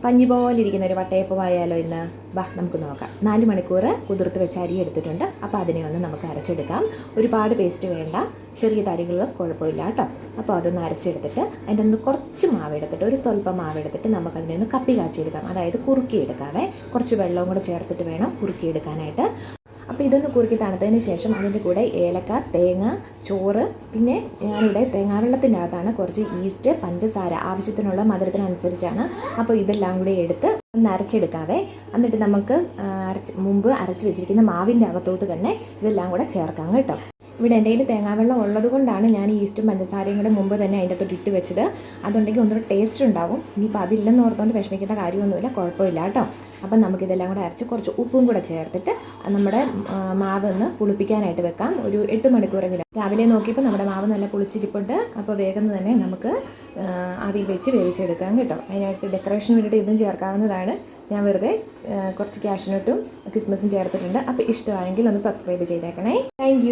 പഞ്ഞി പോലെ ഇരിക്കുന്ന ഒരു വട്ടയപ്പമായാലോ ഇന്ന്? വാ നമുക്ക് നോക്കാം. 4 മണിക്കൂർ കുതിർത്ത് വെച്ച അരി എടുത്തിട്ടുണ്ട്. അപ്പോൾ അതിനെ ഒന്ന് നമുക്ക് അരച്ചെടുക്കാം. ഒരുപാട് പേസ്റ്റ് വേണ്ട, ചെറിയ തരികൾ കുഴപ്പമില്ല കേട്ടോ. അപ്പോൾ അതൊന്ന് അരച്ചെടുത്തിട്ട് അതിൻ്റെ ഒന്ന് കുറച്ച് മാവ് എടുത്തിട്ട്, ഒരു സ്വല്പം മാവ് എടുത്തിട്ട് നമുക്കതിനെ ഒന്ന് കപ്പി കാച്ചിയെടുക്കാം. അതായത് കുറുക്കിയെടുക്കാവേ. കുറച്ച് വെള്ളവും കൂടെ ചേർത്തിട്ട് വേണം കുറുക്കിയെടുക്കാനായിട്ട്. അപ്പോൾ ഇതൊന്ന് കുറുക്കി തണുത്തതിന് ശേഷം അതിൻ്റെ കൂടെ ഏലക്ക, തേങ്ങ, ചോറ്, പിന്നെ ഞാനിവിടെ തേങ്ങാവെള്ളത്തിൻ്റെ അകത്താണ് കുറച്ച് ഈസ്റ്റ്, പഞ്ചസാര ആവശ്യത്തിനുള്ള മധുരത്തിനനുസരിച്ചാണ്. അപ്പോൾ ഇതെല്ലാം കൂടി എടുത്ത് ഒന്ന് അരച്ചെടുക്കാവേ. എന്നിട്ട് നമുക്ക് മുമ്പ് അരച്ച് വെച്ചിരിക്കുന്ന മാവിൻ്റെ അകത്തോട്ട് തന്നെ ഇതെല്ലാം കൂടെ ചേർക്കാം കേട്ടോ. ഇവിടെ എൻ്റെ കയ്യിൽ തേങ്ങാവെള്ളം ഉള്ളത് കൊണ്ടാണ് ഞാൻ ഈസ്റ്റും പഞ്ചസാരയും കൂടെ മുമ്പ് തന്നെ അതിൻ്റെ അകത്തോട്ട് ഇട്ട് വെച്ചത്. അതുണ്ടെങ്കിൽ ഒന്നുകൂടെ ടേസ്റ്റ് ഉണ്ടാവും. ഇനിയിപ്പോൾ അതില്ലെന്ന് ഓർത്തുകൊണ്ട് വിഷമിക്കേണ്ട കാര്യമൊന്നുമില്ല, കുഴപ്പമില്ല കേട്ടോ. അപ്പം നമുക്കിതെല്ലാം കൂടെ അരച്ച് കുറച്ച് ഉപ്പും കൂടെ ചേർത്തിട്ട് നമ്മുടെ മാവ് ഒന്ന് പുളിപ്പിക്കാനായിട്ട് വെക്കാം. ഒരു 8 മണിക്കൂറെങ്കിലും. രാവിലെ നോക്കിയപ്പോൾ നമ്മുടെ മാവ് നല്ല പുളിച്ചിരിപ്പുണ്ട്. അപ്പോൾ വേഗം തന്നെ നമുക്ക് ആവിയിൽ വെച്ച് വേവിച്ചെടുക്കാം കേട്ടോ. അതിനായിട്ട് ഡെക്കറേഷന് വേണ്ടിയിട്ട് ഇതും ചേർക്കാവുന്നതാണ്. ഞാൻ വെറുതെ കുറച്ച് കാഷ്യൂനട്ടും കിസ്മസും ചേർത്തിട്ടുണ്ട്. അപ്പോൾ ഇഷ്ടമായെങ്കിൽ ഒന്ന് സബ്സ്ക്രൈബ് ചെയ്തേക്കണേ. താങ്ക്